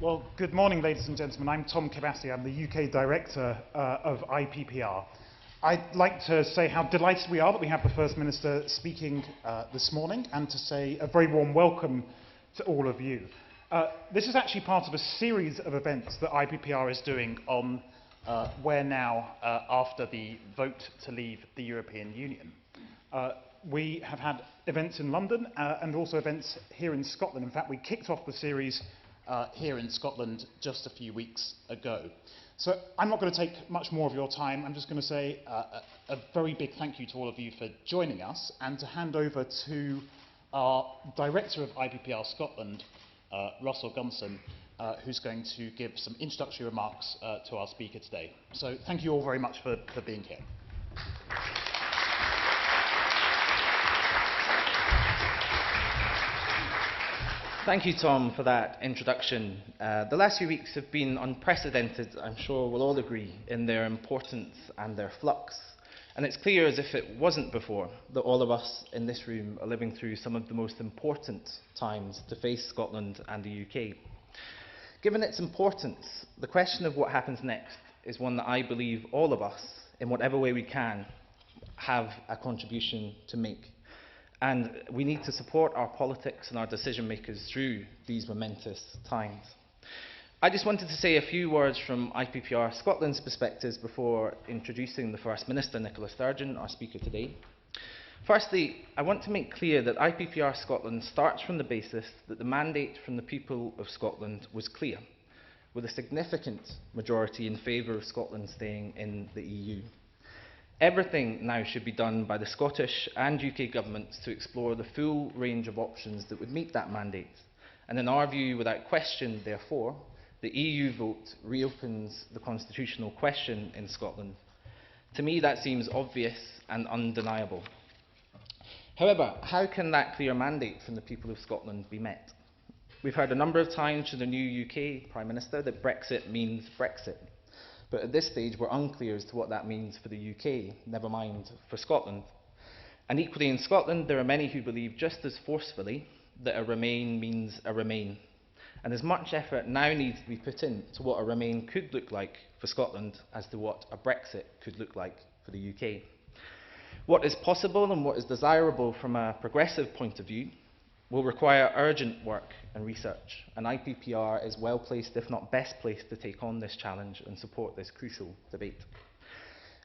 Well, good morning, ladies and gentlemen. I'm Tom Kibasi. I'm the UK Director of IPPR. I'd like to say how delighted we are that we have the First Minister speaking this morning, and to say a very warm welcome to all of you. This is actually part of a series of events that IPPR is doing on where now after the vote to leave the European Union. We have had events in London and also events here in Scotland. In fact, we kicked off the series here in Scotland just a few weeks ago. So I'm not going to take much more of your time. I'm just going to say a very big thank you to all of you for joining us, and to hand over to our Director of IPPR Scotland, Russell Gunson, who's going to give some introductory remarks to our speaker today. So thank you all very much for being here. Thank you, Tom, for that introduction. The last few weeks have been unprecedented, I'm sure we'll all agree, in their importance and their flux. And it's clear, as if it wasn't before, that all of us in this room are living through some of the most important times to face Scotland and the UK. Given its importance, the question of what happens next is one that I believe all of us, in whatever way we can, have a contribution to make. And we need to support our politics and our decision makers through these momentous times. I just wanted to say a few words from IPPR Scotland's perspectives before introducing the First Minister, NICOLA Sturgeon, our speaker today. Firstly, I want to make clear that IPPR Scotland starts from the basis that the mandate from the people of Scotland was clear, with a significant majority in favour of Scotland staying in the EU. Everything now should be done by the Scottish and UK governments to explore the full range of options that would meet that mandate. And in our view, without question, therefore, the EU vote reopens the constitutional question in Scotland. To me, that seems obvious and undeniable. However, how can that clear mandate from the people of Scotland be met? We've heard a number of times from the new UK Prime Minister that Brexit means Brexit. But at this stage, we're unclear as to what that means for the UK, never mind for Scotland. And equally in Scotland, there are many who believe just as forcefully that a Remain means a Remain. And as much effort now needs to be put into what a Remain could look like for Scotland as to what a Brexit could look like for the UK. What is possible and what is desirable from a progressive point of view will require urgent work and research, and IPPR is well placed, if not best placed, to take on this challenge and support this crucial debate.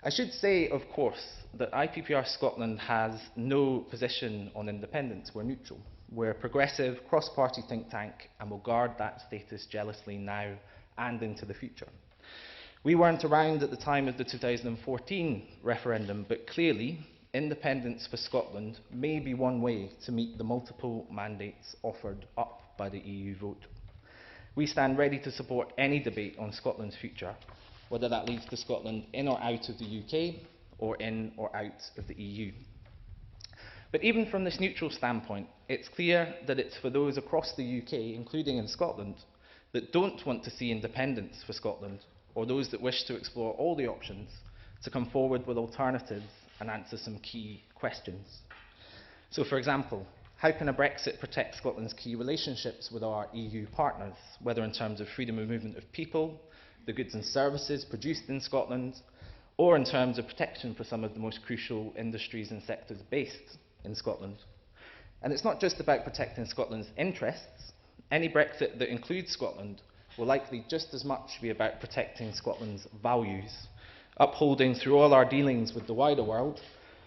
I should say, of course, that IPPR Scotland has no position on independence. We're neutral. We're a progressive, cross-party think tank, and will guard that status jealously now and into the future. We weren't around at the time of the 2014 referendum, but clearly, independence for Scotland may be one way to meet the multiple mandates offered up by the EU vote. We stand ready to support any debate on Scotland's future, whether that leads to Scotland in or out of the UK, or in or out of the EU. But even from this neutral standpoint, it's clear that it's for those across the UK, including in Scotland, that don't want to see independence for Scotland, or those that wish to explore all the options, to come forward with alternatives and answer some key questions. So, for example, how can a Brexit protect Scotland's key relationships with our EU partners, whether in terms of freedom of movement of people, the goods and services produced in Scotland, or in terms of protection for some of the most crucial industries and sectors based in Scotland? And it's not just about protecting Scotland's interests. Any Brexit that includes Scotland will likely just as much be about protecting Scotland's values, upholding through all our dealings with the wider world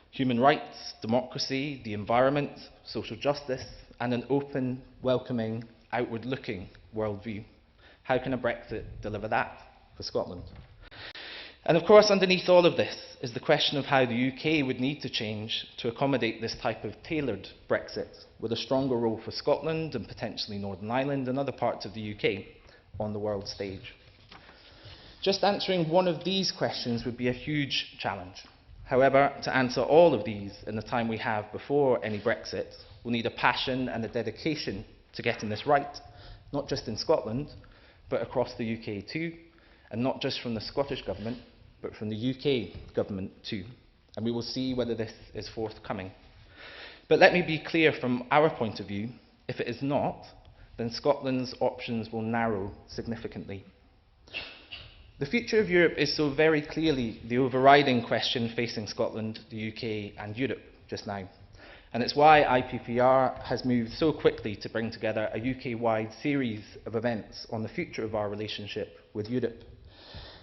human rights, democracy, the environment, social justice, and an open, welcoming, outward-looking worldview. How can a Brexit deliver that for Scotland? And of course, underneath all of this is the question of how the UK would need to change to accommodate this type of tailored Brexit, with a stronger role for Scotland and potentially Northern Ireland and other parts of the UK on the world stage. Just answering one of these questions would be a huge challenge. However, to answer all of these in the time we have before any Brexit, we'll need a passion and a dedication to getting this right, not just in Scotland, but across the UK too, and not just from the Scottish Government, but from the UK Government too. And we will see whether this is forthcoming. But let me be clear from our point of view, if it is not, then Scotland's options will narrow significantly. The future of Europe is so very clearly the overriding question facing Scotland, the UK and Europe just now. And it's why IPPR has moved so quickly to bring together a UK-wide series of events on the future of our relationship with Europe.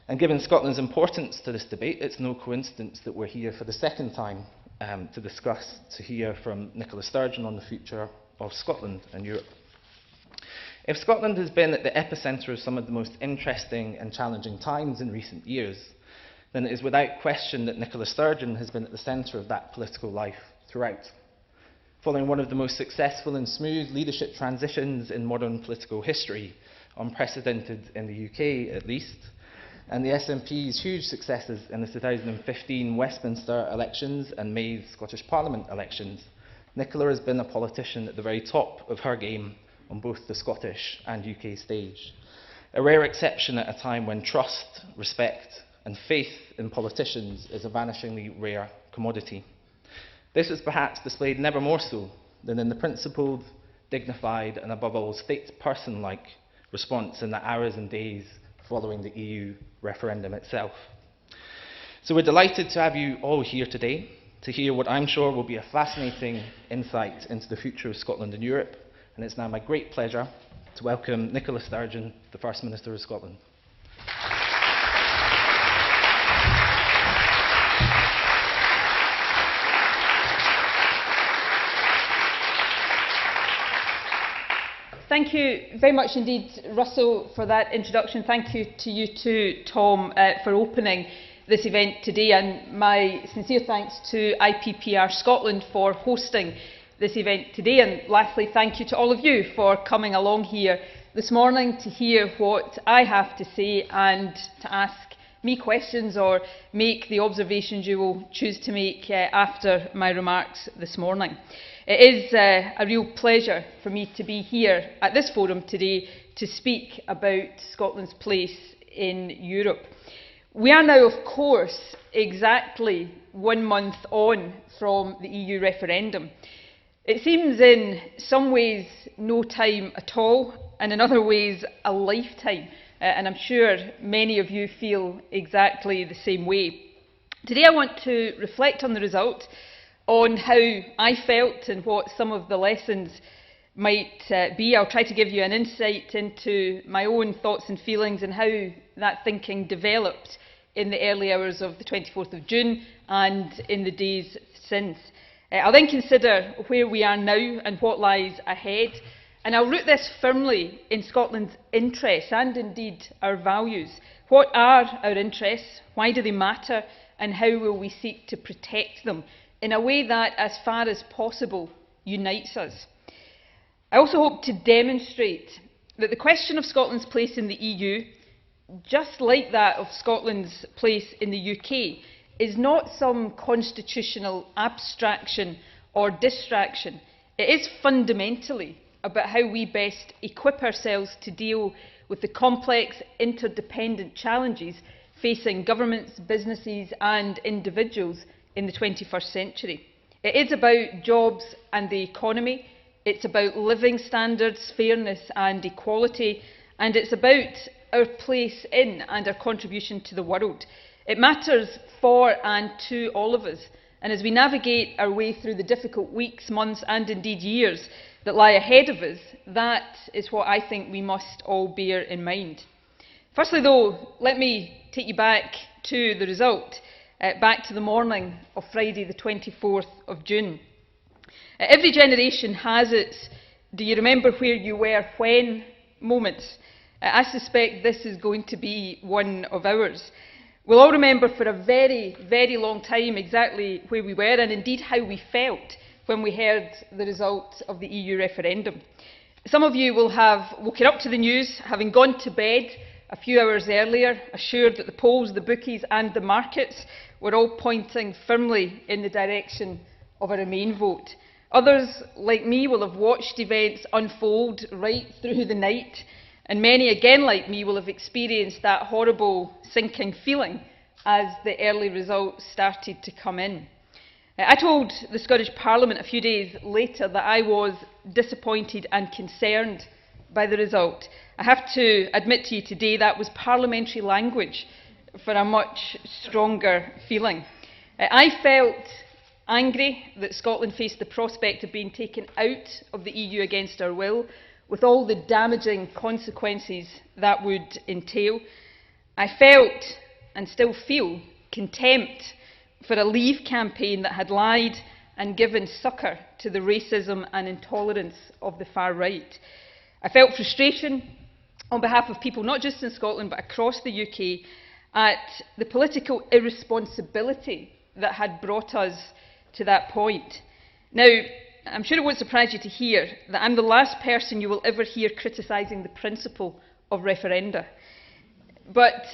And given Scotland's importance to this debate, it's no coincidence that we're here for the second time to hear from NICOLA Sturgeon on the future of Scotland and Europe. If Scotland has been at the epicentre of some of the most interesting and challenging times in recent years, then it is without question that NICOLA Sturgeon has been at the centre of that political life throughout. Following one of the most successful and smooth leadership transitions in modern political history, unprecedented in the UK at least, and the SNP's huge successes in the 2015 Westminster elections and May's Scottish Parliament elections, Nicola has been a politician at the very top of her game on both the Scottish and UK stage. A rare exception at a time when trust, respect and faith in politicians is a vanishingly rare commodity. This is perhaps displayed never more so than in the principled, dignified and above all statesperson-like response in the hours and days following the EU referendum itself. So we're delighted to have you all here today to hear what I'm sure will be a fascinating insight into the future of Scotland and Europe, and it's now my great pleasure to welcome NICOLA Sturgeon, the First Minister of Scotland. Thank you very much indeed, Russell, for that introduction. Thank you to you too, Tom, for opening this event today, and my sincere thanks to IPPR Scotland for hosting this event today. And lastly, thank you to all of you for coming along here this morning to hear what I have to say and to ask me questions or make the observations you will choose to make after my remarks this morning. It is a real pleasure for me to be here at this forum today to speak about Scotland's place in Europe. We are now, of course, exactly 1 month on from the EU referendum. It seems in some ways no time at all, and in other ways a lifetime, and I'm sure many of you feel exactly the same way. Today I want to reflect on the result, on how I felt and what some of the lessons might be. I'll try to give you an insight into my own thoughts and feelings and how that thinking developed in the early hours of the 24th of June and in the days since. I'll then consider where we are now and what lies ahead, and I'll root this firmly in Scotland's interests and indeed our values. What are our interests? Why do they matter? And how will we seek to protect them in a way that, as far as possible, unites us? I also hope to demonstrate that the question of Scotland's place in the EU, just like that of Scotland's place in the UK, is not some constitutional abstraction or distraction. It is fundamentally about how we best equip ourselves to deal with the complex, interdependent challenges facing governments, businesses and individuals in the 21st century. It is about jobs and the economy, it's about living standards, fairness and equality, and it's about our place in and our contribution to the world. It matters for and to all of us, and as we navigate our way through the difficult weeks, months and indeed years that lie ahead of us, that is what I think we must all bear in mind. Firstly though, let me take you back to the result. Back to the morning of Friday the 24th of June. Every generation has its "do you remember where you were when" moments. I suspect this is going to be one of ours. We'll all remember for a very, very long time exactly where we were and indeed how we felt when we heard the result of the EU referendum. Some of you will have woken up to the news, having gone to bed a few hours earlier, assured that the polls, the bookies and the markets were all pointing firmly in the direction of a Remain vote. Others, like me, will have watched events unfold right through the night, and many again like me will have experienced that horrible sinking feeling as the early results started to come in. I told the Scottish Parliament a few days later that I was disappointed and concerned by the result. I have to admit to you today that was parliamentary language for a much stronger feeling. I felt angry that Scotland faced the prospect of being taken out of the EU against our will, with all the damaging consequences that would entail. I felt, and still feel, contempt for a Leave campaign that had lied and given succour to the racism and intolerance of the far right. I felt frustration on behalf of people, not just in Scotland, but across the UK, at the political irresponsibility that had brought us to that point. Now, I'm sure it won't surprise you to hear that I'm the last person you will ever hear criticising the principle of referenda. But,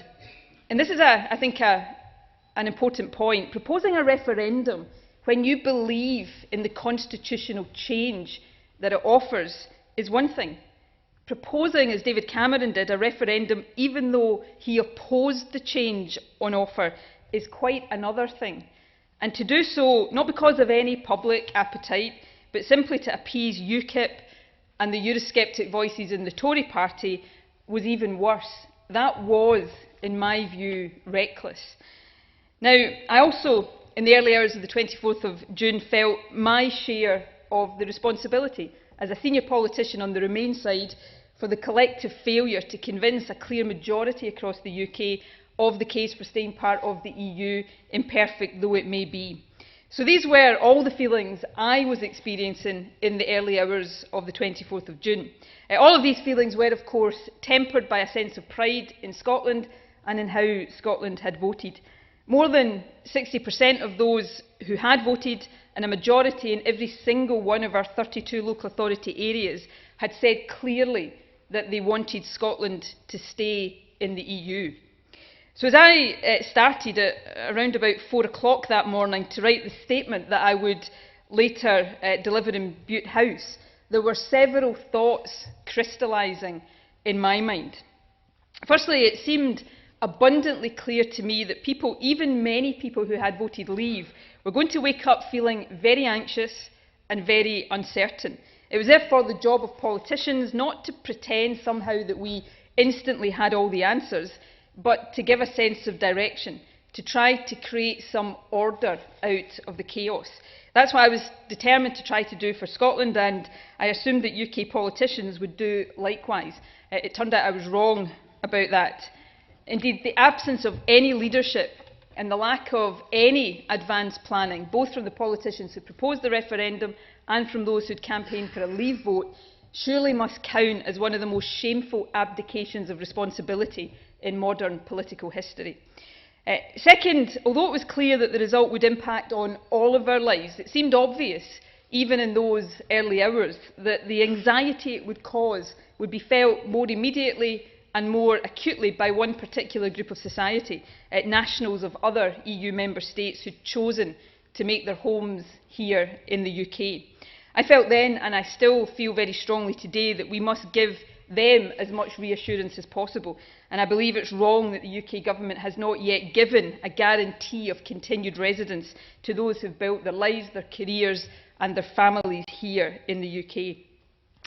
and this is, I think, an important point, proposing a referendum when you believe in the constitutional change that it offers is one thing. Proposing, as David Cameron did, a referendum even though he opposed the change on offer is quite another thing. And to do so, not because of any public appetite, but simply to appease UKIP and the Eurosceptic voices in the Tory party, was even worse. That was, in my view, reckless. Now, I also, in the early hours of the 24th of June, felt my share of the responsibility as a senior politician on the Remain side for the collective failure to convince a clear majority across the UK of the case for staying part of the EU, imperfect though it may be. So these were all the feelings I was experiencing in the early hours of the 24th of June. All of these feelings were, of course, tempered by a sense of pride in Scotland and in how Scotland had voted. More than 60% of those who had voted, and a majority in every single one of our 32 local authority areas, had said clearly that they wanted Scotland to stay in the EU. So as I started at around about 4 o'clock that morning to write the statement that I would later deliver in Bute House, there were several thoughts crystallising in my mind. Firstly, it seemed abundantly clear to me that people, even many people who had voted Leave, were going to wake up feeling very anxious and very uncertain. It was therefore the job of politicians not to pretend somehow that we instantly had all the answers, but to give a sense of direction, to try to create some order out of the chaos. That's what I was determined to try to do for Scotland, and I assumed that UK politicians would do likewise. It turned out I was wrong about that. Indeed, the absence of any leadership and the lack of any advance planning, both from the politicians who proposed the referendum and from those who'd campaigned for a Leave vote, surely must count as one of the most shameful abdications of responsibility in modern political history. Second, although it was clear that the result would impact on all of our lives, it seemed obvious, even in those early hours, that the anxiety it would cause would be felt more immediately and more acutely by one particular group of society, nationals of other EU member states who'd chosen to make their homes here in the UK. I felt then, and I still feel very strongly today, that we must give them as much reassurance as possible. And I believe it's wrong that the UK government has not yet given a guarantee of continued residence to those who've built their lives, their careers and their families here in the UK.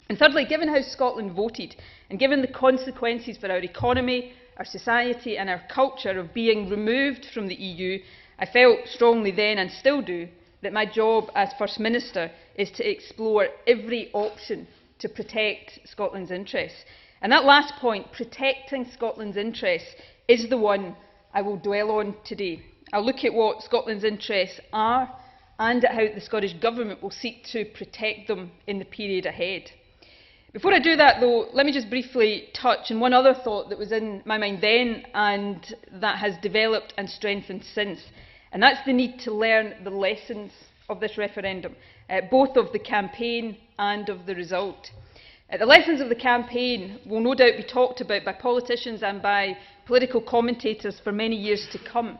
And thirdly, given how Scotland voted, and given the consequences for our economy, our society and our culture of being removed from the EU, I felt strongly then, and still do, that my job as First Minister is to explore every option to protect Scotland's interests. And that last point, protecting Scotland's interests, is the one I will dwell on today. I'll look at what Scotland's interests are and at how the Scottish Government will seek to protect them in the period ahead. Before I do that, though, let me just briefly touch on one other thought that was in my mind then and that has developed and strengthened since, and that's the need to learn the lessons of this referendum, both of the campaign and of the result. The lessons of the campaign will no doubt be talked about by politicians and by political commentators for many years to come.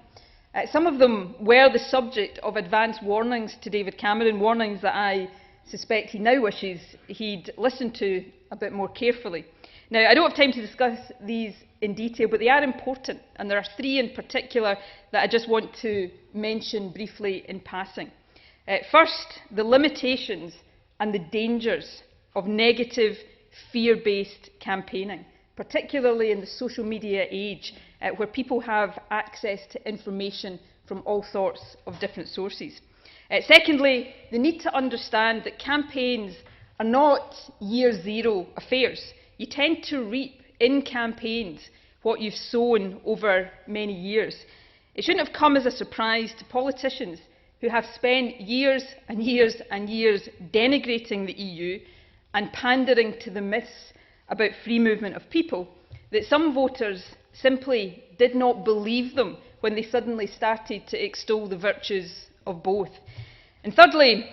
Some of them were the subject of advance warnings to David Cameron, warnings that I suspect he now wishes he'd listened to a bit more carefully. Now, I don't have time to discuss these in detail, but they are important, and there are three in particular that I just want to mention briefly in passing. First, the limitations and the dangers of negative fear-based campaigning, particularly in the social media age, where people have access to information from all sorts of different sources. Secondly, the need to understand that campaigns are not year zero affairs. You tend to reap in campaigns what you've sown over many years. It shouldn't have come as a surprise to politicians who have spent years and years and years denigrating the EU and pandering to the myths about free movement of people, that some voters simply did not believe them when they suddenly started to extol the virtues of both. And thirdly,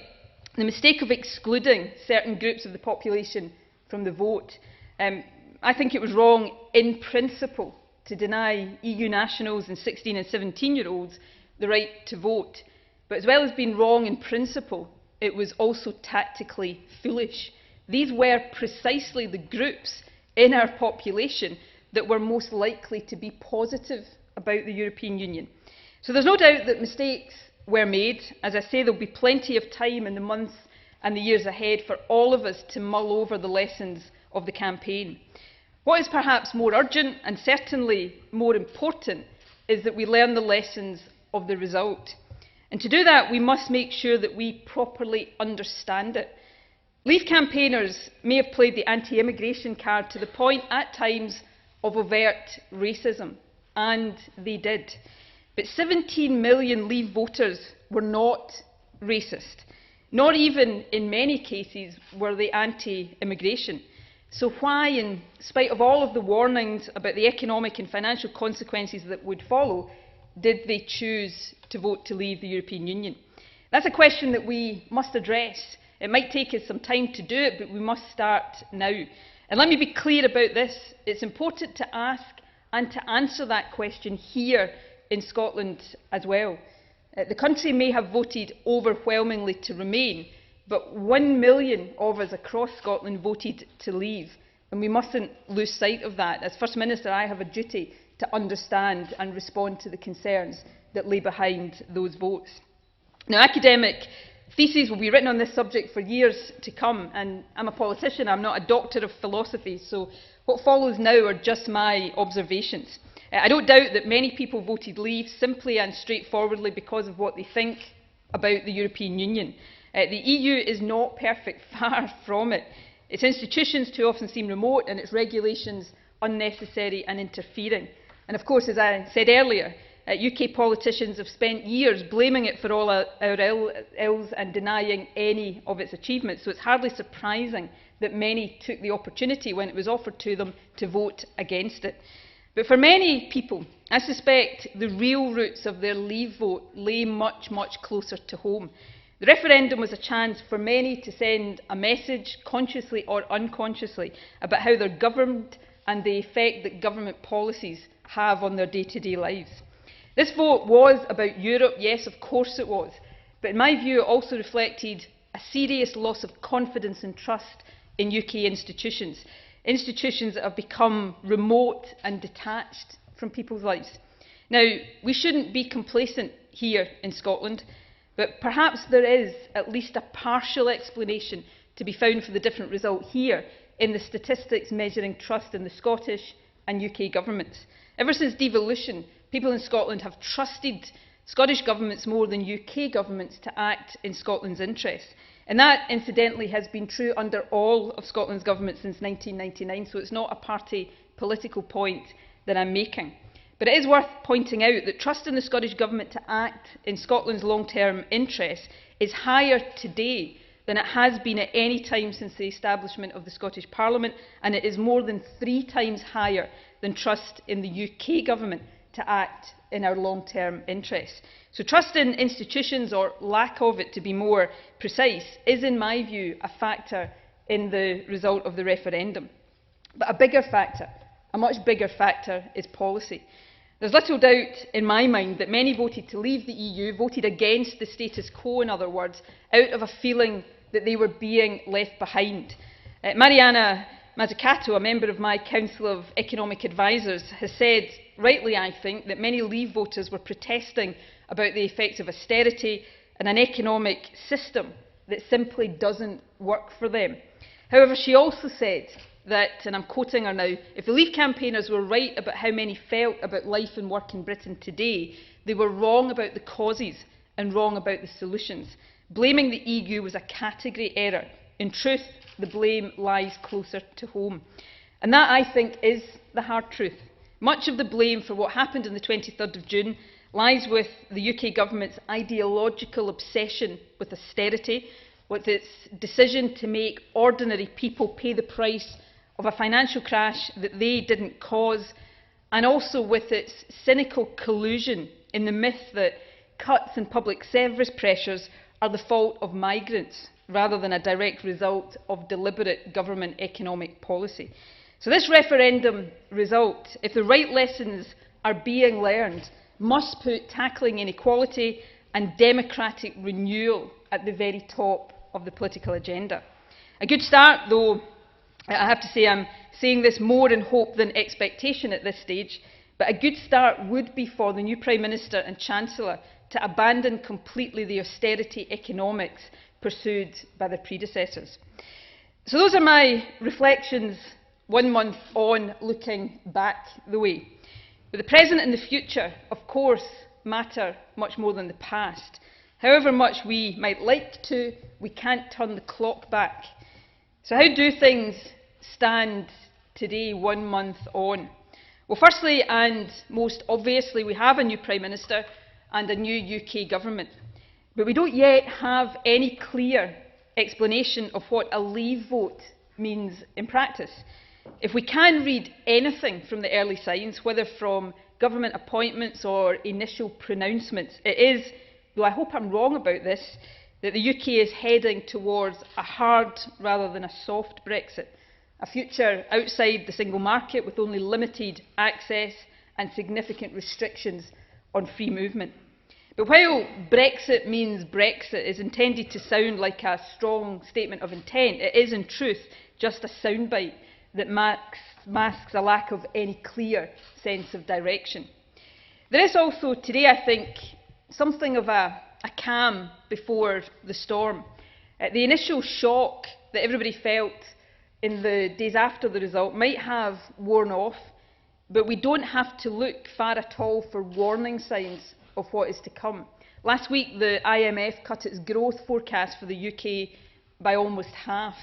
the mistake of excluding certain groups of the population from the vote. I think it was wrong in principle to deny EU nationals and 16 and 17-year-olds the right to vote. But as well as being wrong in principle, it was also tactically foolish. These were precisely the groups in our population that were most likely to be positive about the European Union. So there's no doubt that mistakes were made. As I say, there'll be plenty of time in the months and the years ahead for all of us to mull over the lessons of the campaign. What is perhaps more urgent and certainly more important is that we learn the lessons of the result. And to do that, we must make sure that we properly understand it. Leave campaigners may have played the anti-immigration card to the point at times of overt racism, and they did. But 17 million Leave voters were not racist. Not even in many cases were they anti-immigration. So why, in spite of all of the warnings about the economic and financial consequences that would follow, did they choose to vote to leave the European Union? That's a question that we must address. It might take us some time to do it, but we must start now. And let me be clear about this. It's important to ask and to answer that question here in Scotland as well. The country may have voted overwhelmingly to remain, but 1 million of us across Scotland voted to leave, and we mustn't lose sight of that. As First Minister, I have a duty to understand and respond to the concerns that lay behind those votes. Now, academic theses will be written on this subject for years to come, and I'm a politician, I'm not a doctor of philosophy, so what follows now are just my observations. I don't doubt that many people voted leave simply and straightforwardly because of what they think about the European Union. The EU is not perfect, far from it. Its institutions too often seem remote and its regulations unnecessary and interfering. And of course, as I said earlier, UK politicians have spent years blaming it for all our ills and denying any of its achievements, so it's hardly surprising that many took the opportunity when it was offered to them to vote against it. But for many people, I suspect the real roots of their Leave vote lay much, much closer to home. The referendum was a chance for many to send a message, consciously or unconsciously, about how they're governed and the effect that government policies have on their day-to-day lives. This vote was about Europe, yes, of course it was, but in my view it also reflected a serious loss of confidence and trust in UK institutions, institutions that have become remote and detached from people's lives. Now, we shouldn't be complacent here in Scotland, but perhaps there is at least a partial explanation to be found for the different result here in the statistics measuring trust in the Scottish and UK governments. Ever since devolution, people in Scotland have trusted Scottish governments more than UK governments to act in Scotland's interests. And that, incidentally, has been true under all of Scotland's governments since 1999, so it's not a party political point that I'm making. But it is worth pointing out that trust in the Scottish Government to act in Scotland's long-term interests is higher today than it has been at any time since the establishment of the Scottish Parliament, and it is more than 3 times higher than trust in the UK Government to act in our long-term interests. So trust in institutions, or lack of it to be more precise, is in my view a factor in the result of the referendum. But a bigger factor, a much bigger factor, is policy. There's little doubt in my mind that many voted to leave the EU, voted against the status quo, in other words, out of a feeling that they were being left behind. Mariana Mazzucato, a member of my Council of Economic Advisers, has said, rightly I think, that many Leave voters were protesting about the effects of austerity and an economic system that simply doesn't work for them. However, she also said that, and I'm quoting her now, if the Leave campaigners were right about how many felt about life and work in Britain today, they were wrong about the causes and wrong about the solutions. Blaming the EU was a category error. In truth, the blame lies closer to home. And that, I think, is the hard truth. Much of the blame for what happened on the 23rd of June lies with the UK government's ideological obsession with austerity, with its decision to make ordinary people pay the price of a financial crash that they didn't cause, and also with its cynical collusion in the myth that cuts in public service pressures are the fault of migrants rather than a direct result of deliberate government economic policy. So this referendum result, if the right lessons are being learned, must put tackling inequality and democratic renewal at the very top of the political agenda. A good start, though, I have to say I'm saying this more in hope than expectation at this stage, but a good start would be for the new Prime Minister and Chancellor to abandon completely the austerity economics pursued by their predecessors. So those are my reflections 1 month on, looking back the way. But the present and the future, of course, matter much more than the past. However much we might like to, we can't turn the clock back. So how do things stand today, 1 month on? Well, firstly and most obviously, we have a new Prime Minister and a new UK government. But we don't yet have any clear explanation of what a leave vote means in practice. If we can read anything from the early signs, whether from government appointments or initial pronouncements, it is, though I hope I'm wrong about this, that the UK is heading towards a hard rather than a soft Brexit, a future outside the single market with only limited access and significant restrictions on free movement. But while Brexit means Brexit is intended to sound like a strong statement of intent, it is in truth just a soundbite that masks a lack of any clear sense of direction. There is also today, I think, something of a calm before the storm. The initial shock that everybody felt in the days after the result might have worn off, but we don't have to look far at all for warning signs of what is to come. Last week, the IMF cut its growth forecast for the UK by almost half,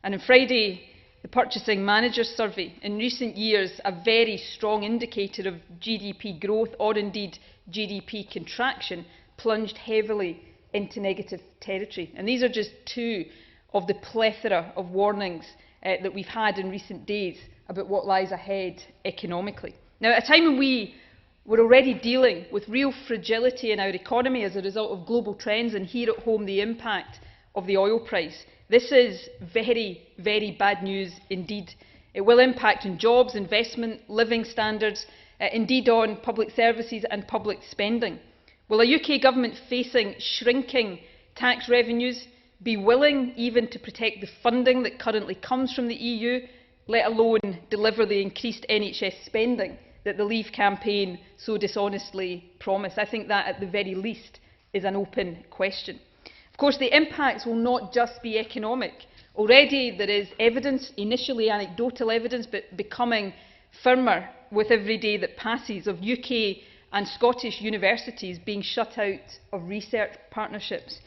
and on Friday, the Purchasing Managers Survey, in recent years a very strong indicator of GDP growth or indeed GDP contraction, plunged heavily into negative territory. And these are just two of the plethora of warnings that we've had in recent days about what lies ahead economically. Now, at a time when we were already dealing with real fragility in our economy as a result of global trends, and here at home the impact of the oil price, this is very, very bad news indeed. It will impact on jobs, investment, living standards, indeed on public services and public spending. Will a UK government facing shrinking tax revenues be willing even to protect the funding that currently comes from the EU, let alone deliver the increased NHS spending that the Leave campaign so dishonestly promised? I think that at the very least is an open question. Of course, the impacts will not just be economic. Already there is evidence, initially anecdotal evidence, but becoming firmer with every day that passes, of UK and Scottish universities being shut out of research partnerships.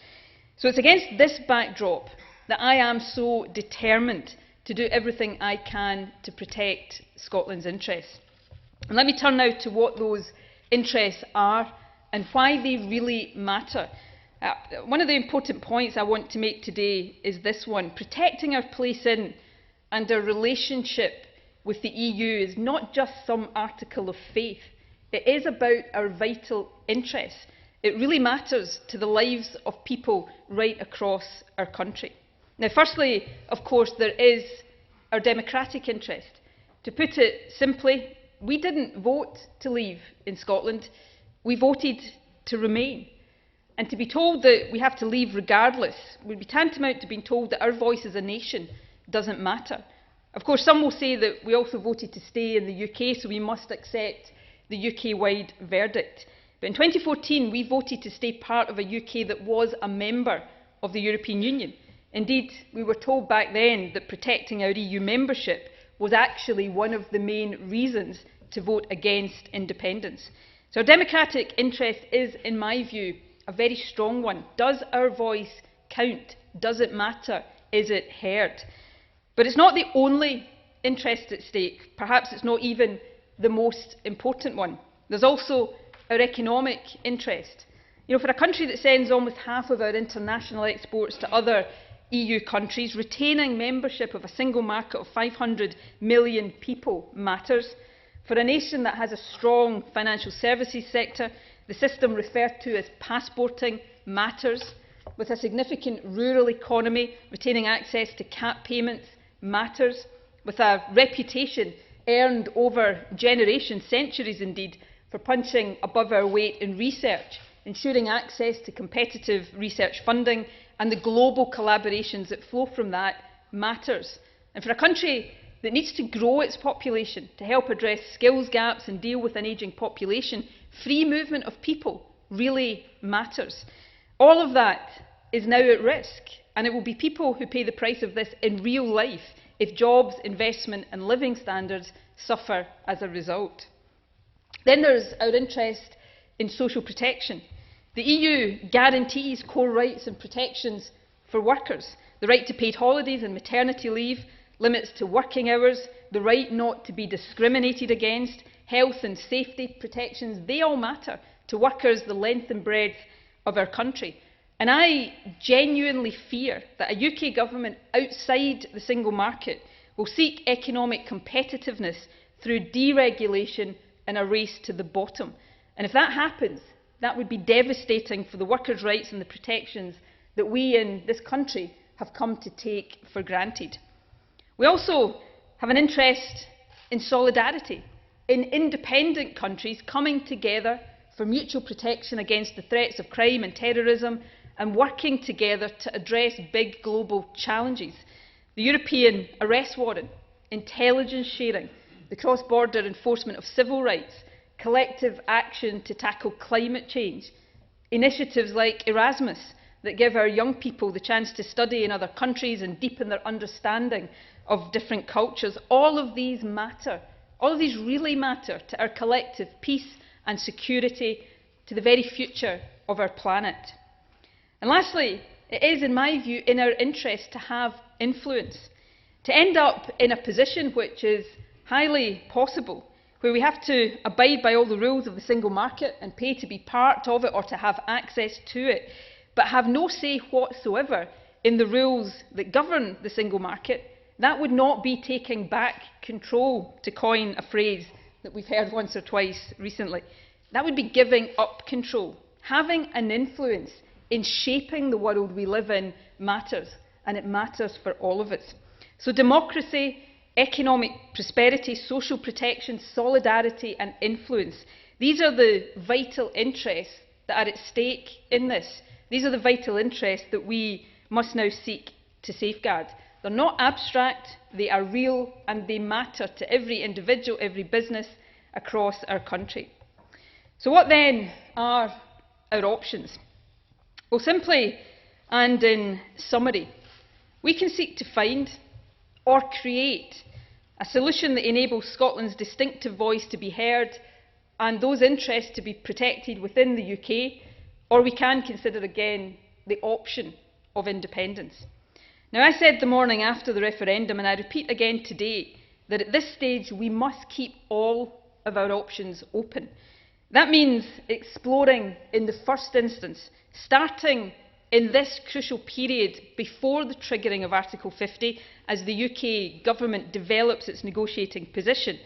So it's against this backdrop that I am so determined to do everything I can to protect Scotland's interests. And let me turn now to what those interests are and why they really matter. One of the important points I want to make today is this one. Protecting our place in and our relationship with the EU is not just some article of faith. It is about our vital interests. It really matters to the lives of people right across our country. Now, firstly, of course, there is our democratic interest. To put it simply, we didn't vote to leave in Scotland. We voted to remain. And to be told that we have to leave regardless would be tantamount to being told that our voice as a nation doesn't matter. Of course, some will say that we also voted to stay in the UK, so we must accept the UK-wide verdict. But in 2014, we voted to stay part of a UK that was a member of the European Union. Indeed, we were told back then that protecting our EU membership was actually one of the main reasons to vote against independence. So our democratic interest is, in my view, a very strong one. Does our voice count? Does it matter? Is it heard? But it's not the only interest at stake. Perhaps it's not even the most important one. There's also our economic interest. You know, for a country that sends almost half of our international exports to other EU countries, retaining membership of a single market of 500 million people matters. For a nation that has a strong financial services sector, the system referred to as passporting matters. With a significant rural economy, retaining access to cap payments matters. With a reputation earned over generations, centuries indeed, for punching above our weight in research, ensuring access to competitive research funding and the global collaborations that flow from that matters. And for a country that needs to grow its population to help address skills gaps and deal with an ageing population, free movement of people really matters. All of that is now at risk, and it will be people who pay the price of this in real life if jobs, investment and living standards suffer as a result. Then there's our interest in social protection. The EU guarantees core rights and protections for workers: the right to paid holidays and maternity leave, limits to working hours, the right not to be discriminated against, health and safety protections. They all matter to workers the length and breadth of our country. And I genuinely fear that a UK government outside the single market will seek economic competitiveness through deregulation and a race to the bottom. And if that happens, that would be devastating for the workers' rights and the protections that we in this country have come to take for granted. We also have an interest in solidarity, in independent countries coming together for mutual protection against the threats of crime and terrorism and working together to address big global challenges. The European arrest warrant, intelligence sharing, the cross-border enforcement of civil rights, collective action to tackle climate change, initiatives like Erasmus that give our young people the chance to study in other countries and deepen their understanding of different cultures. All of these matter. All of these really matter to our collective peace and security, to the very future of our planet. And lastly, it is, in my view, in our interest to have influence, to end up in a position which is highly possible, where we have to abide by all the rules of the single market and pay to be part of it or to have access to it, but have no say whatsoever in the rules that govern the single market. That would not be taking back control, to coin a phrase that we've heard once or twice recently. That would be giving up control. Having an influence in shaping the world we live in matters, and it matters for all of us. So democracy, economic prosperity, social protection, solidarity and influence, these are the vital interests that are at stake in this. These are the vital interests that we must now seek to safeguard. They're not abstract, they are real, and they matter to every individual, every business across our country. So what then are our options? Well, simply and in summary, we can seek to find or create a solution that enables Scotland's distinctive voice to be heard and those interests to be protected within the UK, or we can consider again the option of independence. Now, I said the morning after the referendum, and I repeat again today, that at this stage we must keep all of our options open. That means exploring in the first instance, starting in this crucial period before the triggering of Article 50, as the UK government develops its negotiating position,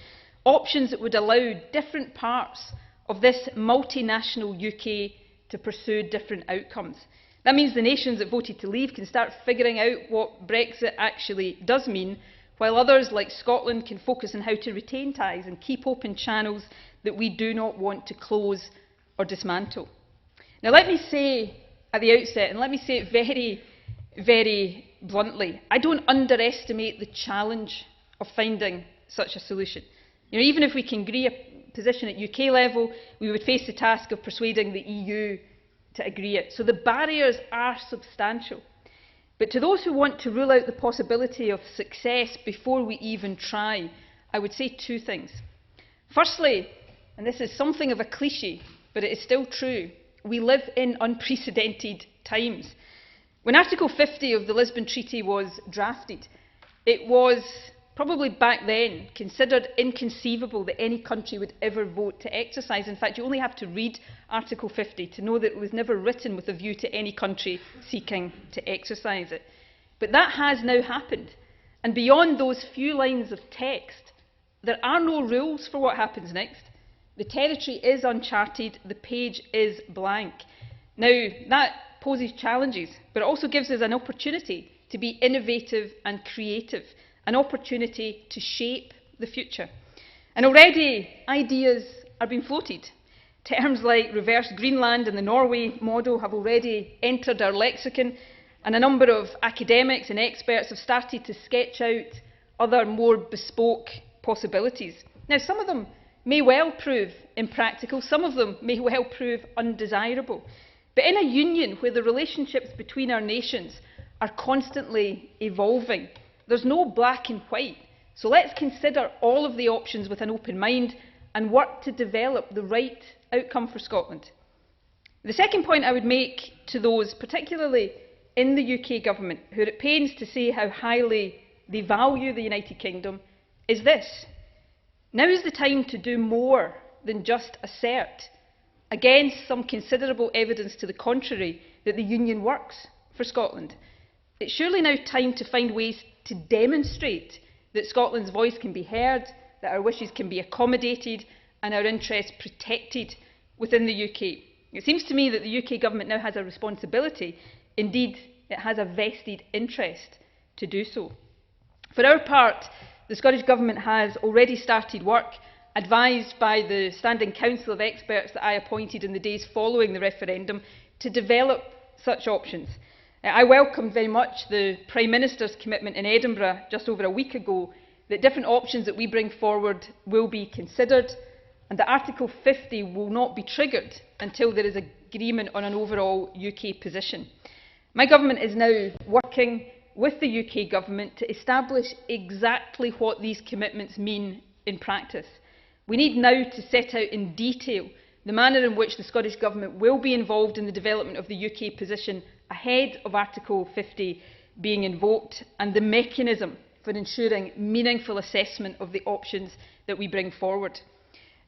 options that would allow different parts of this multinational UK to pursue different outcomes. That means the nations that voted to leave can start figuring out what Brexit actually does mean, while others, like Scotland, can focus on how to retain ties and keep open channels that we do not want to close or dismantle. Now, let me say at the outset, and let me say it very, very bluntly, I don't underestimate the challenge of finding such a solution. You know, even if we can agree a position at UK level, we would face the task of persuading the EU to agree it. So the barriers are substantial. But to those who want to rule out the possibility of success before we even try, I would say two things. Firstly, and this is something of a cliche, but it is still true, we live in unprecedented times. When Article 50 of the Lisbon Treaty was drafted, it was probably back then considered inconceivable that any country would ever vote to exercise. In fact, you only have to read Article 50 to know that it was never written with a view to any country seeking to exercise it. But that has now happened. And beyond those few lines of text, there are no rules for what happens next. The territory is uncharted, the page is blank. Now, that poses challenges, but it also gives us an opportunity to be innovative and creative, an opportunity to shape the future. And already ideas are being floated. Terms like reverse Greenland and the Norway model have already entered our lexicon, and a number of academics and experts have started to sketch out other more bespoke possibilities. Now, some of them may well prove impractical, some of them may well prove undesirable. But in a union where the relationships between our nations are constantly evolving, there's no black and white. So let's consider all of the options with an open mind and work to develop the right outcome for Scotland. The second point I would make to those, particularly in the UK government, who are at pains to say how highly they value the United Kingdom, is this. Now is the time to do more than just assert, against some considerable evidence to the contrary, that the Union works for Scotland. It's surely now time to find ways to demonstrate that Scotland's voice can be heard, that our wishes can be accommodated and our interests protected within the UK. It seems to me that the UK government now has a responsibility, indeed it has a vested interest to do so. For our part, the Scottish Government has already started work, advised by the Standing Council of Experts that I appointed in the days following the referendum, to develop such options. I welcome very much the Prime Minister's commitment in Edinburgh just over a week ago that different options that we bring forward will be considered and that Article 50 will not be triggered until there is agreement on an overall UK position. My government is now working with the UK government to establish exactly what these commitments mean in practice. We need now to set out in detail the manner in which the Scottish Government will be involved in the development of the UK position ahead of Article 50 being invoked, and the mechanism for ensuring meaningful assessment of the options that we bring forward.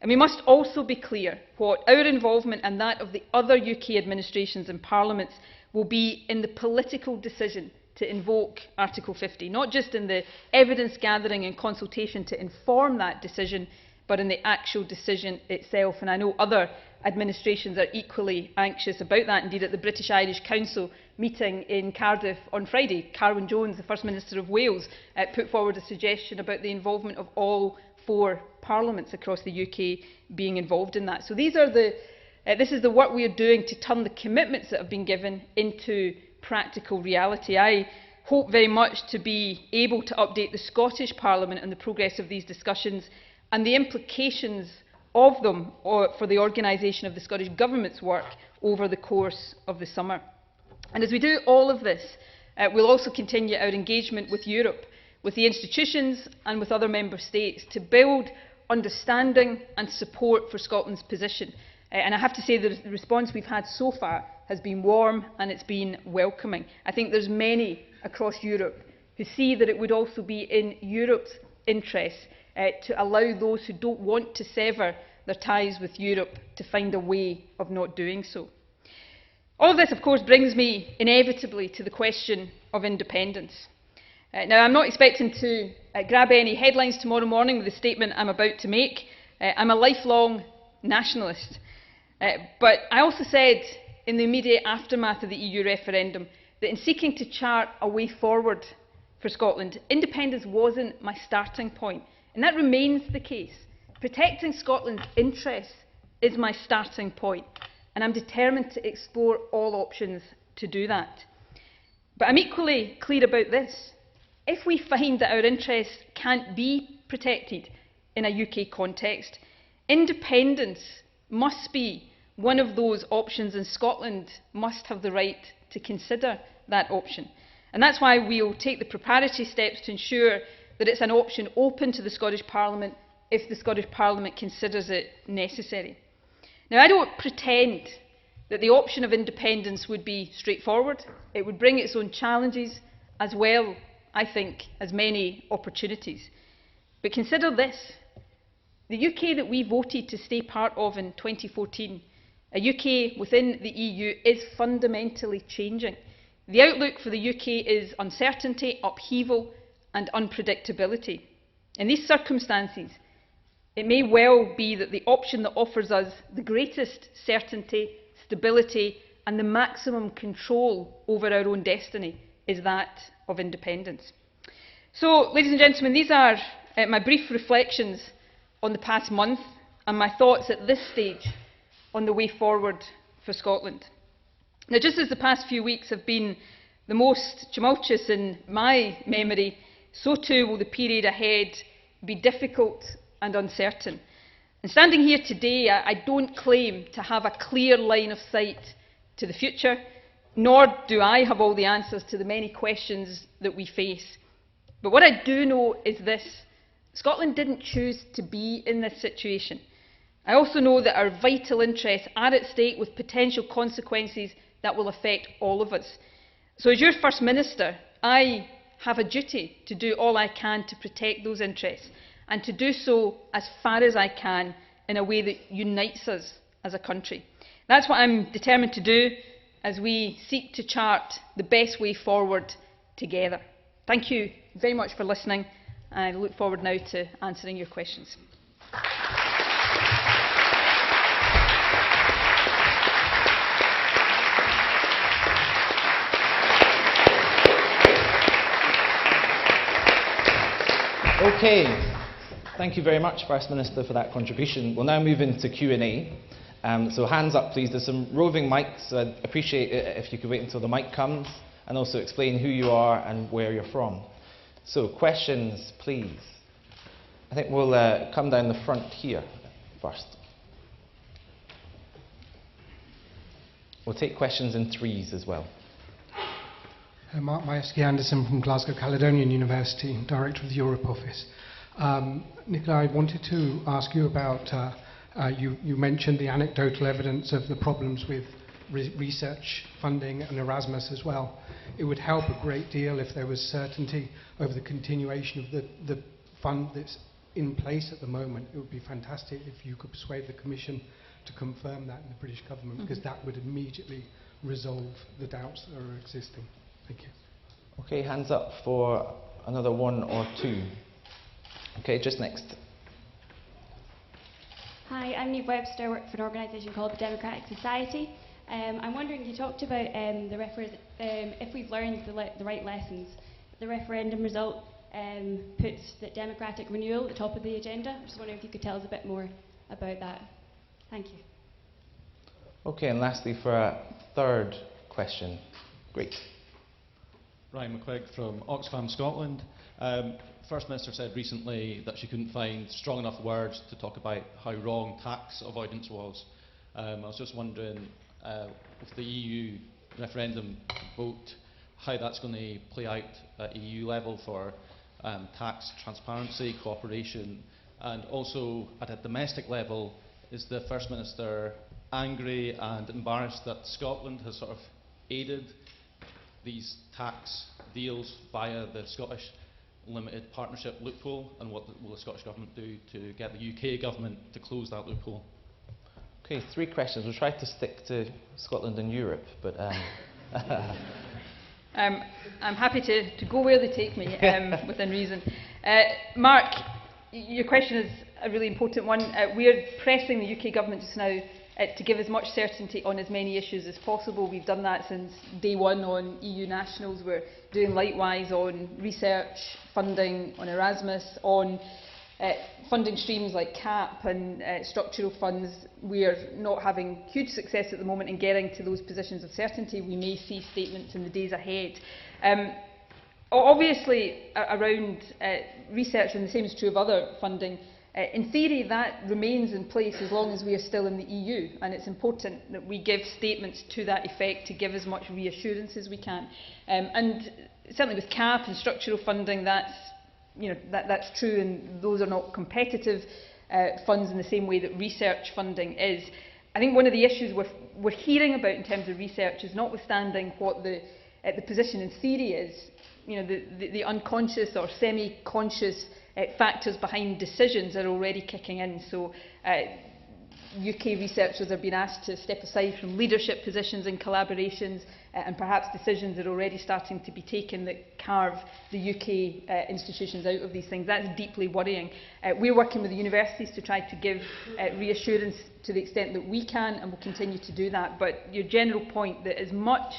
And we must also be clear what our involvement and that of the other UK administrations and parliaments will be in the political decision to invoke Article 50, not just in the evidence gathering and consultation to inform that decision, but in the actual decision itself. And I know other administrations are equally anxious about that. Indeed, at the British Irish Council meeting in Cardiff on Friday, Carwyn Jones, the First Minister of Wales, put forward a suggestion about the involvement of all 4 parliaments across the UK being involved in that. So these are this is the work we are doing to turn the commitments that have been given into practical reality. I hope very much to be able to update the Scottish Parliament on the progress of these discussions and the implications of them for the organisation of the Scottish Government's work over the course of the summer. And as we do all of this, we'll also continue our engagement with Europe, with the institutions and with other member states to build understanding and support for Scotland's position. And I have to say that the response we've had so far has been warm and it's been welcoming. I think there's many across Europe who see that it would also be in Europe's interest to allow those who don't want to sever their ties with Europe to find a way of not doing so. All of this, of course, brings me inevitably to the question of independence. Now, I'm not expecting to grab any headlines tomorrow morning with the statement I'm about to make. I'm a lifelong nationalist. But I also said in the immediate aftermath of the EU referendum that in seeking to chart a way forward for Scotland, independence wasn't my starting point. And that remains the case. Protecting Scotland's interests is my starting point, and I'm determined to explore all options to do that. But I'm equally clear about this. If we find that our interests can't be protected in a UK context, independence must be one of those options, and Scotland must have the right to consider that option. And that's why we will take the preparatory steps to ensure that it's an option open to the Scottish Parliament if the Scottish Parliament considers it necessary. Now, I don't pretend that the option of independence would be straightforward. It would bring its own challenges as well, I think, as many opportunities. But consider this. The UK that we voted to stay part of in 2014, a UK within the EU, is fundamentally changing. The outlook for the UK is uncertainty, upheaval and unpredictability. In these circumstances, it may well be that the option that offers us the greatest certainty, stability and the maximum control over our own destiny is that of independence. So, ladies and gentlemen, these are my brief reflections on the past month and my thoughts at this stage on the way forward for Scotland. Now, just as the past few weeks have been the most tumultuous in my memory, so too will the period ahead be difficult and uncertain. And standing here today, I don't claim to have a clear line of sight to the future, nor do I have all the answers to the many questions that we face. But what I do know is this: Scotland didn't choose to be in this situation. I also know that our vital interests are at stake with potential consequences that will affect all of us. So as your First Minister, I have a duty to do all I can to protect those interests and to do so as far as I can in a way that unites us as a country. That's what I'm determined to do as we seek to chart the best way forward together. Thank you very much for listening. I look forward now to answering your questions. Okay, thank you very much, First Minister, for that contribution. We'll now move into Q&A. So hands up, please. There's some roving mics, so I'd appreciate it if you could wait until the mic comes, and also explain who you are and where you're from. So, questions, please. I think we'll come down the front here first. We'll take questions in threes as well. Mark Majewski-Anderson from Glasgow Caledonian University, Director of the Europe Office. Nicola, I wanted to ask you about, you mentioned the anecdotal evidence of the problems with research funding and Erasmus as well. It would help a great deal if there was certainty over the continuation of the fund that's in place at the moment. It would be fantastic if you could persuade the Commission to confirm that in the British government, because that would immediately resolve the doubts that are existing. Thank you. Okay, hands up for another one or two. Okay, just next. Hi, I'm Neve Webster. I work for an organisation called the Democratic Society. I'm wondering, you talked about if we've learned the right lessons. The referendum result puts the democratic renewal at the top of the agenda. I'm just wondering if you could tell us a bit more about that. Thank you. Okay, and lastly for a third question. Great. Ryan McQuigg from Oxfam, Scotland. First Minister said recently that she couldn't find strong enough words to talk about how wrong tax avoidance was. I was just wondering, with the EU referendum vote, how that's going to play out at EU level for tax transparency, cooperation, and also at a domestic level. Is the First Minister angry and embarrassed that Scotland has sort of aided these tax deals via the Scottish limited partnership loophole, and what will the Scottish Government do to get the UK Government to close that loophole? Okay, three questions. We'll try to stick to Scotland and Europe, but I'm happy to go where they take me within reason. Mark, your question is a really important one. We're pressing the UK Government just now to give as much certainty on as many issues as possible. We've done that since day one on EU nationals. We're doing likewise on research funding, on Erasmus, on funding streams like CAP and structural funds. We're not having huge success at the moment in getting to those positions of certainty. We may see statements in the days ahead. Obviously, around research, and the same is true of other funding, in theory that remains in place as long as we are still in the EU, and it's important that we give statements to that effect to give as much reassurance as we can. And certainly with CAP and structural funding, that's true, and those are not competitive funds in the same way that research funding is. I think one of the issues we're hearing about in terms of research is, notwithstanding what the position in theory is, the unconscious or semi-conscious factors behind decisions are already kicking in. So UK researchers are being asked to step aside from leadership positions in collaborations, and perhaps decisions are already starting to be taken that carve the UK institutions out of these things. That's deeply worrying. We're working with the universities to try to give reassurance to the extent that we can, and will continue to do that. But your general point that as much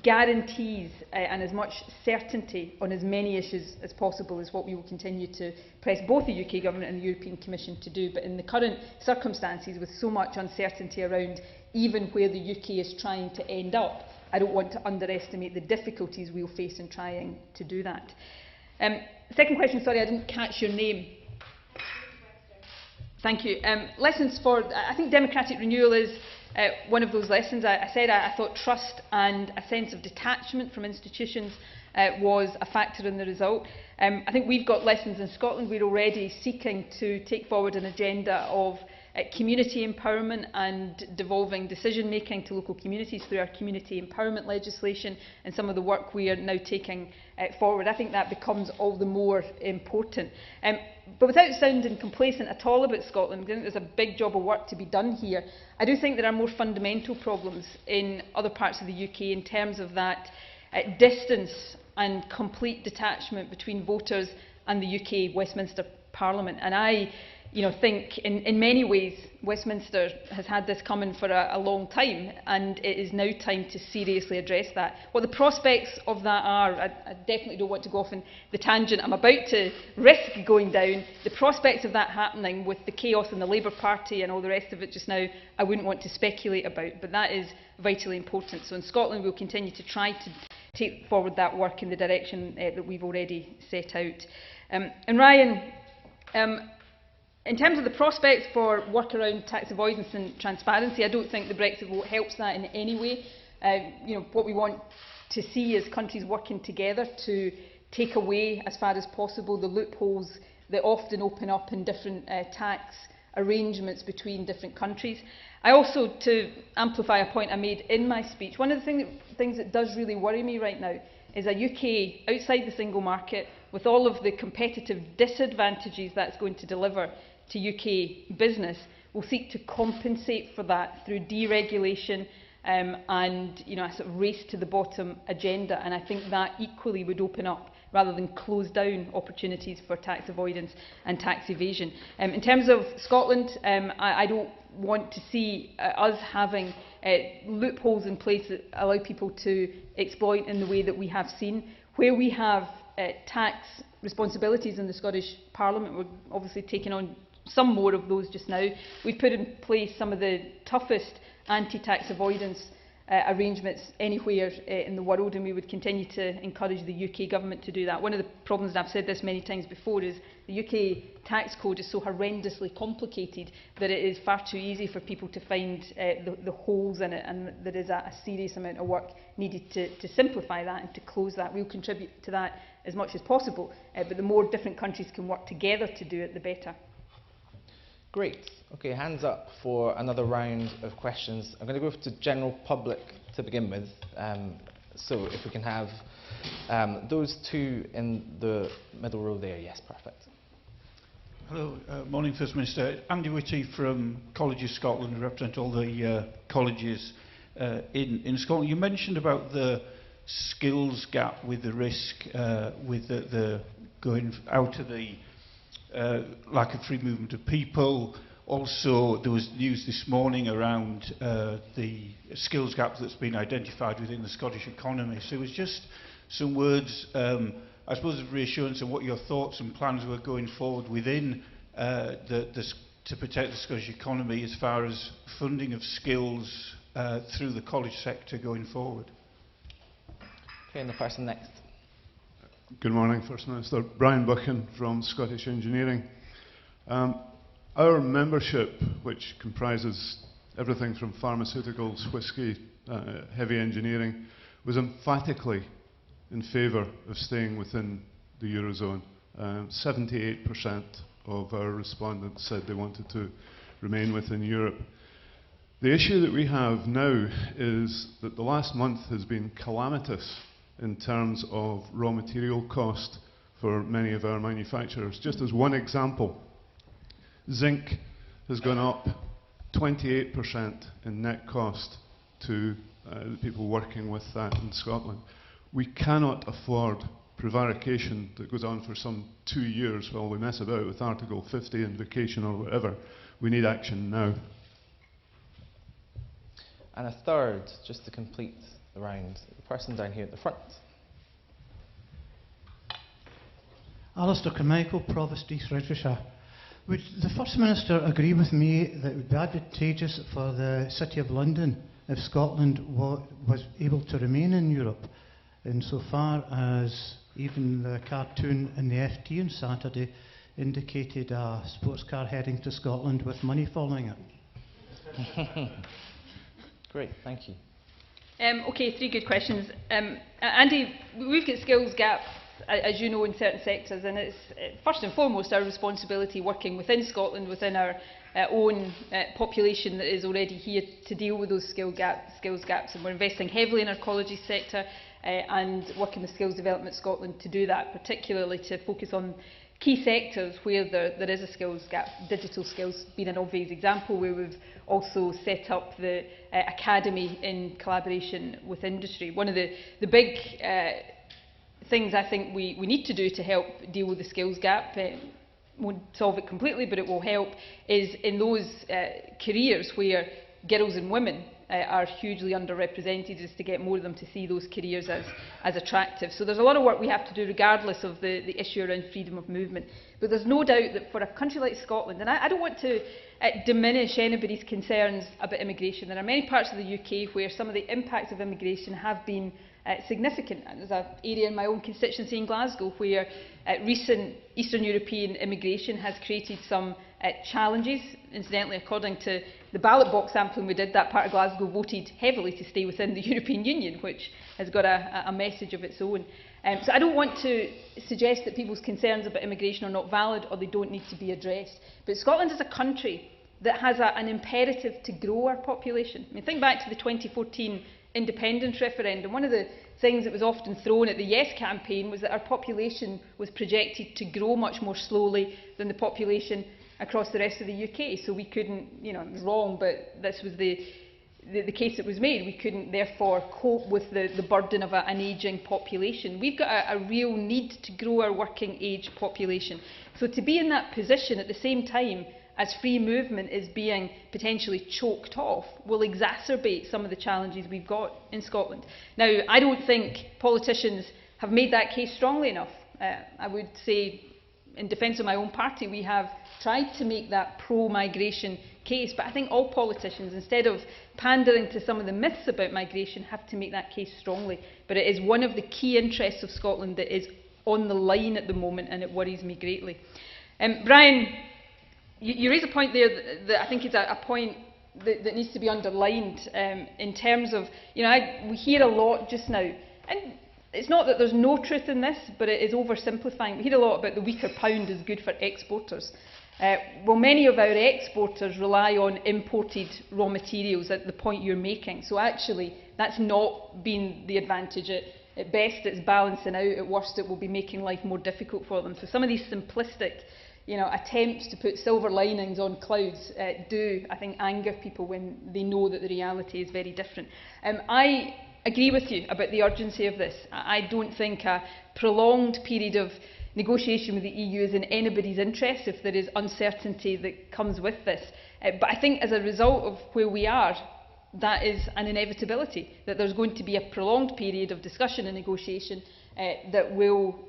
guarantees and as much certainty on as many issues as possible is what we will continue to press both the UK Government and the European Commission to do. But in the current circumstances, with so much uncertainty around even where the UK is trying to end up, I don't want to underestimate the difficulties we'll face in trying to do that. Second question, sorry, I didn't catch your name. Thank you. Lessons for, I think democratic renewal is one of those lessons. I said I thought trust and a sense of detachment from institutions was a factor in the result. I think we've got lessons in Scotland. We're already seeking to take forward an agenda of community empowerment and devolving decision making to local communities through our community empowerment legislation and some of the work we are now taking forward. I think that becomes all the more important. But without sounding complacent at all about Scotland, I think there's a big job of work to be done here. I do think there are more fundamental problems in other parts of the UK in terms of that distance and complete detachment between voters and the UK Westminster Parliament. And I think in many ways Westminster has had this coming for a long time, and it is now time to seriously address that. What the prospects of that are, I definitely don't want to go off in the tangent I'm about to risk going down. The prospects of that happening with the chaos in the Labour Party and all the rest of it just now, I wouldn't want to speculate about, but that is vitally important. So in Scotland we'll continue to try to take forward that work in the direction that we've already set out. And Ryan, in terms of the prospects for work around tax avoidance and transparency, I don't think the Brexit vote helps that in any way. What we want to see is countries working together to take away, as far as possible, the loopholes that often open up in different tax arrangements between different countries. I also, to amplify a point I made in my speech, one of the things that does really worry me right now is a UK outside the single market, with all of the competitive disadvantages that's going to deliver to UK business, will seek to compensate for that through deregulation and a sort of race to the bottom agenda. And I think that equally would open up, rather than close down, opportunities for tax avoidance and tax evasion. In terms of Scotland, I don't want to see us having loopholes in place that allow people to exploit in the way that we have seen. Where we have tax responsibilities in the Scottish Parliament, we're obviously taking on some more of those just now. We've put in place some of the toughest anti-tax avoidance arrangements anywhere in the world, and we would continue to encourage the UK government to do that. One of the problems, and I've said this many times before, is the UK tax code is so horrendously complicated that it is far too easy for people to find the holes in it, and there is a serious amount of work needed to simplify that and to close that. We'll contribute to that as much as possible, but the more different countries can work together to do it, the better. Great. Okay, hands up for another round of questions. I'm going to go to general public to begin with. So if we can have those two in the middle row there. Yes, perfect. Hello, morning First Minister. Andy Whitty from Colleges Scotland, represent all the colleges in Scotland. You mentioned about the skills gap with the risk, with the going out of the lack of free movement of people. Also, there was news this morning around the skills gap that's been identified within the Scottish economy. So it was just some words, I suppose, of reassurance on what your thoughts and plans were going forward within to protect the Scottish economy as far as funding of skills through the college sector going forward. Okay, and the person next. Good morning, First Minister. Brian Buchan from Scottish Engineering. Our membership, which comprises everything from pharmaceuticals, whisky, heavy engineering, was emphatically in favour of staying within the Eurozone. 78% of our respondents said they wanted to remain within Europe. The issue that we have now is that the last month has been calamitous in terms of raw material cost for many of our manufacturers. Just as one example, zinc has gone up 28% in net cost to the people working with that in Scotland. We cannot afford prevarication that goes on for some 2 years while we mess about with Article 50 and vacation or whatever. We need action now. And a third, just to complete the round, the person down here at the front. Alistair Carmichael, Provost, East Redrishire. Would the First Minister agree with me that it would be advantageous for the City of London if Scotland was able to remain in Europe, insofar as even the cartoon in the FT on Saturday indicated a sports car heading to Scotland with money following it? Great, thank you. Okay, 3 good questions. Andy, we've got skills gaps, as you know, in certain sectors, and it's first and foremost our responsibility working within Scotland, within our own population that is already here, to deal with those skills gaps, and we're investing heavily in our colleges sector and working with Skills Development Scotland to do that, particularly to focus on key sectors where there is a skills gap, digital skills being an obvious example, where we've also set up the academy in collaboration with industry. One of the big things I think we need to do to help deal with the skills gap, won't solve it completely, but it will help, is in those careers where girls and women are hugely underrepresented, is to get more of them to see those careers as attractive. So there's a lot of work we have to do regardless of the issue around freedom of movement. But there's no doubt that for a country like Scotland, and I don't want to diminish anybody's concerns about immigration. There are many parts of the UK where some of the impacts of immigration have been significant. There's an area in my own constituency in Glasgow where recent Eastern European immigration has created some challenges. Incidentally, according to the ballot box sampling we did, that part of Glasgow voted heavily to stay within the European Union, which has got a message of its own. So I don't want to suggest that people's concerns about immigration are not valid or they don't need to be addressed. But Scotland is a country that has an imperative to grow our population. I mean, think back to the 2014 independence referendum. One of the things that was often thrown at the Yes campaign was that our population was projected to grow much more slowly than the population across the rest of the UK. So we couldn't, you know, it was wrong, but this was the case that was made. We couldn't therefore cope with the burden of an ageing population. We've got a real need to grow our working age population. So to be in that position at the same time as free movement is being potentially choked off will exacerbate some of the challenges we've got in Scotland. Now, I don't think politicians have made that case strongly enough. I would say, in defence of my own party, we have tried to make that pro-migration case, but I think all politicians, instead of pandering to some of the myths about migration, have to make that case strongly. But it is one of the key interests of Scotland that is on the line at the moment, and it worries me greatly. Brian, you raise a point there that I think is a point that needs to be underlined in terms of, you know, we hear a lot just now, and it's not that there's no truth in this, but it is oversimplifying. We hear a lot about the weaker pound is good for exporters. Well, many of our exporters rely on imported raw materials at the point you're making. So actually, that's not been the advantage. At best, it's balancing out. At worst, it will be making life more difficult for them. So some of these simplistic, you know, attempts to put silver linings on clouds do, I think, anger people when they know that the reality is very different. I agree with you about the urgency of this. I don't think a prolonged period of negotiation with the EU is in anybody's interest if there is uncertainty that comes with this. But I think as a result of where we are, that is an inevitability, that there's going to be a prolonged period of discussion and negotiation that will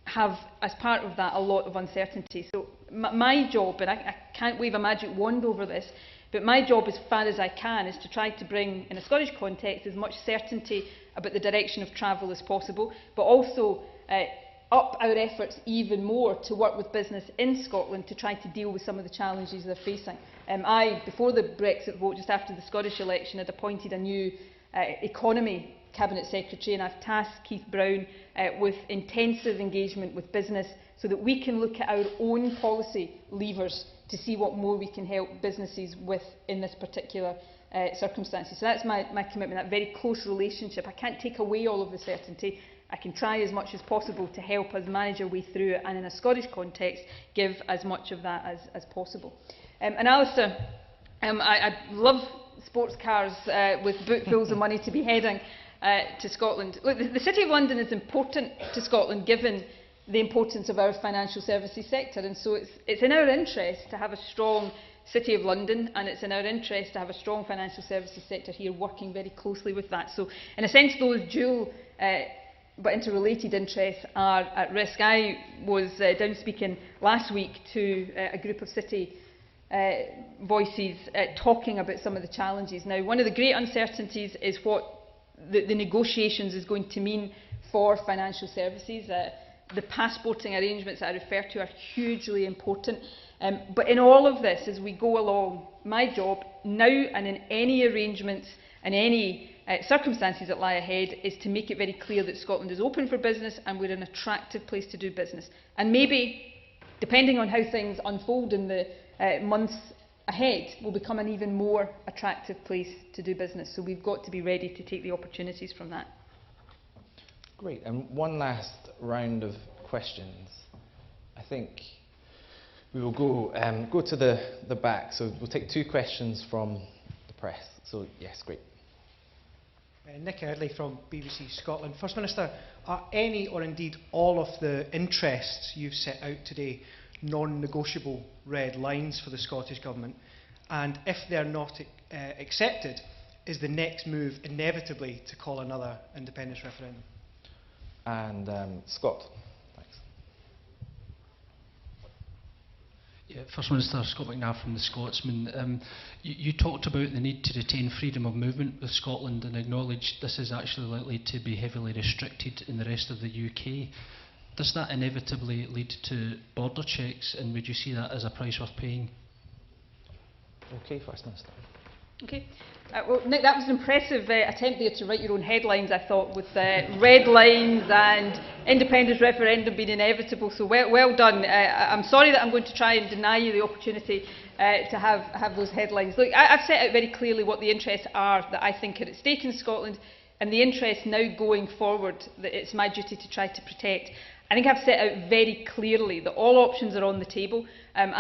have, as part of that, a lot of uncertainty. So my job, and I can't wave a magic wand over this, but my job, as far as I can, is to try to bring, in a Scottish context, as much certainty about the direction of travel as possible, but also up our efforts even more to work with business in Scotland to try to deal with some of the challenges they're facing. Before the Brexit vote, just after the Scottish election, had appointed a new economy Cabinet Secretary, and I've tasked Keith Brown with intensive engagement with business so that we can look at our own policy levers to see what more we can help businesses with in this particular circumstances. So that's my commitment, that very close relationship. I can't take away all of the certainty. I can try as much as possible to help us manage our way through it, and in a Scottish context, give as much of that as possible. And Alistair, I love sports cars with bootfuls of money to be heading to Scotland. Look, the City of London is important to Scotland given the importance of our financial services sector, and so it's in our interest to have a strong City of London, and it's in our interest to have a strong financial services sector here working very closely with that. So in a sense those dual but interrelated interests are at risk. I was down speaking last week to a group of city voices talking about some of the challenges. Now, one of the great uncertainties is what the negotiations is going to mean for financial services. The passporting arrangements that I refer to are hugely important. But in all of this, as we go along, my job now and in any arrangements and any circumstances that lie ahead is to make it very clear that Scotland is open for business and we're an attractive place to do business. And maybe, depending on how things unfold in the months ahead, will become an even more attractive place to do business. So we've got to be ready to take the opportunities from that. Great. And one last round of questions. I think we will go to the back. So we'll take 2 questions from the press. So yes, great. Nick Eardley from BBC Scotland. First Minister, are any or indeed all of the interests you've set out today non-negotiable red lines for the Scottish Government? And if they're not accepted, is the next move inevitably to call another independence referendum? And Scott. Thanks. Yeah, First Minister, Scott McNabb from the Scotsman. You talked about the need to retain freedom of movement with Scotland and acknowledged this is actually likely to be heavily restricted in the rest of the UK. Does that inevitably lead to border checks, and would you see that as a price worth paying? Okay, First Minister. Okay. Well, Nick, that was an impressive attempt there to write your own headlines, I thought, with red lines and independence referendum being inevitable. So well done. I'm sorry that I'm going to try and deny you the opportunity to have those headlines. Look, I've set out very clearly what the interests are that I think are at stake in Scotland, and the interests now going forward that it's my duty to try to protect. I think I've set out very clearly that all options are on the table. As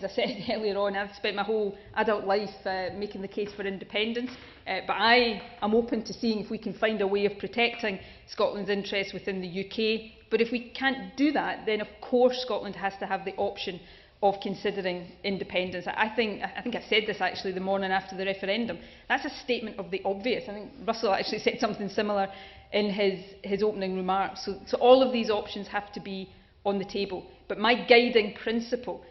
I said earlier on, I've spent my whole adult life making the case for independence, but I am open to seeing if we can find a way of protecting Scotland's interests within the UK. But if we can't do that, then of course Scotland has to have the option of considering independence. I think I said this actually the morning after the referendum. That's a statement of the obvious. I think Russell actually said something similar in his opening remarks. So all of these options have to be on the table. But my guiding principle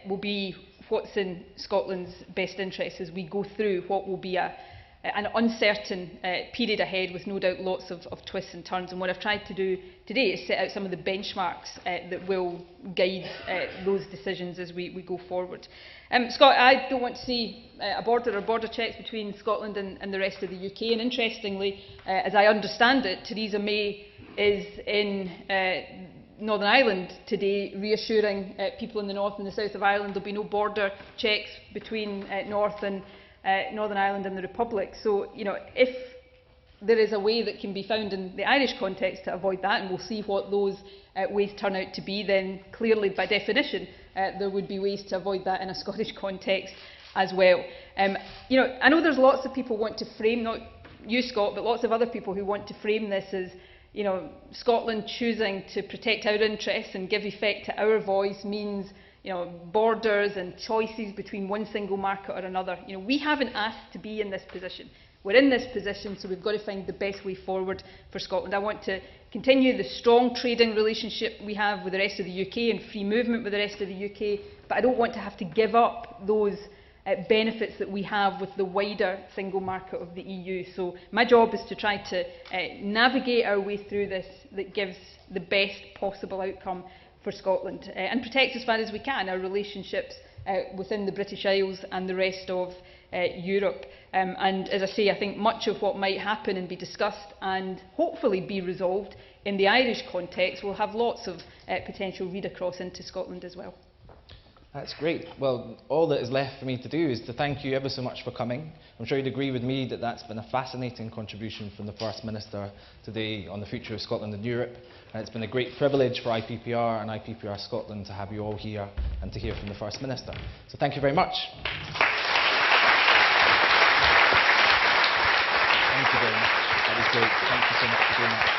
will be what's in Scotland's best interests as we go through what will be an uncertain period ahead with no doubt lots of twists and turns. And what I've tried to do today is set out some of the benchmarks that will guide those decisions as we go forward. Scott, I don't want to see a border or border checks between Scotland and the rest of the UK. And interestingly, as I understand it, Theresa May is in Northern Ireland today, reassuring people in the north and the south of Ireland there'll be no border checks between North and Northern Ireland and the Republic. So, you know, if there is a way that can be found in the Irish context to avoid that, and we'll see what those ways turn out to be, then clearly, by definition, there would be ways to avoid that in a Scottish context as well. You know, I know there's lots of people want to frame, not you, Scott, but lots of other people who want to frame this as, you know, Scotland choosing to protect our interests and give effect to our voice means, you know, borders and choices between one single market or another. You know, we haven't asked to be in this position. We're in this position, so we've got to find the best way forward for Scotland. I want to continue the strong trading relationship we have with the rest of the UK and free movement with the rest of the UK, but I don't want to have to give up those benefits that we have with the wider single market of the EU. So my job is to try to navigate our way through this that gives the best possible outcome for Scotland and protect as far as we can our relationships within the British Isles and the rest of Europe. And as I say, I think much of what might happen and be discussed and hopefully be resolved in the Irish context will have lots of potential read across into Scotland as well. That's great. Well, all that is left for me to do is to thank you ever so much for coming. I'm sure you'd agree with me that that's been a fascinating contribution from the First Minister today on the future of Scotland and Europe. And it's been a great privilege for IPPR and IPPR Scotland to have you all here and to hear from the First Minister. So thank you very much. Thank you very much. That was great. Thank you so much for doing that.